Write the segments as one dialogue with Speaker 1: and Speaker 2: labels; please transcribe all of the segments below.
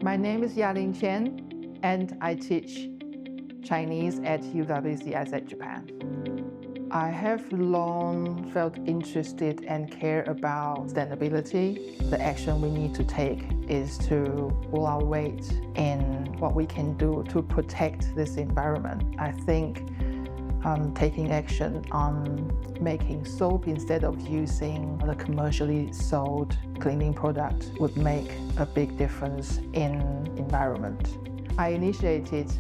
Speaker 1: My name is Yaling Qian, and I teach Chinese at UWC ISAK Japan. I have long felt interested and care about sustainability. The action we need to take is to pull our weight in what we can do to protect this environment. I think taking action on making soap instead of using the commercially sold cleaning product would make a big difference in environment. I initiated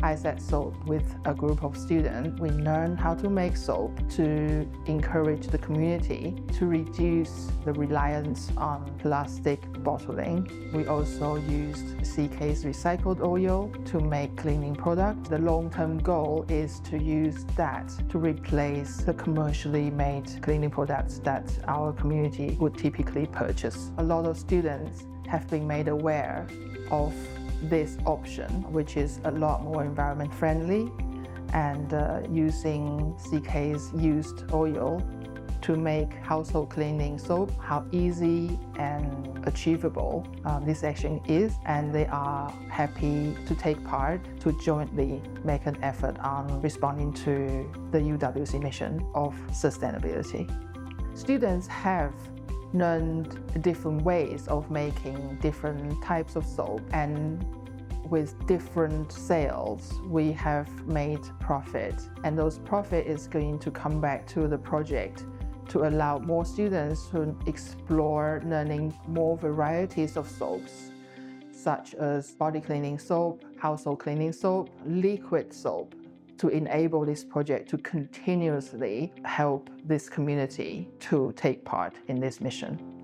Speaker 1: ISAK Soap with a group of students. We learned how to make soap to encourage the community to reduce the reliance on plastic bottling. We also used CK's recycled oil to make cleaning products. The long-term goal is to use that to replace the commercially made cleaning products that our community would typically purchase. A lot of students have been made aware of this option, which is a lot more environment friendly, and using CK's used oil to make household cleaning soap, how easy and achievable this action is, and they are happy to take part to jointly make an effort on responding to the UWC mission of sustainability. Students have learned different ways of making different types of soap, and with different sales we have made profit, and those profit is going to come back to the project to allow more students to explore learning more varieties of soaps, such as body cleaning soap, household cleaning soap, liquid soap, to enable this project to continuously help this community to take part in this mission.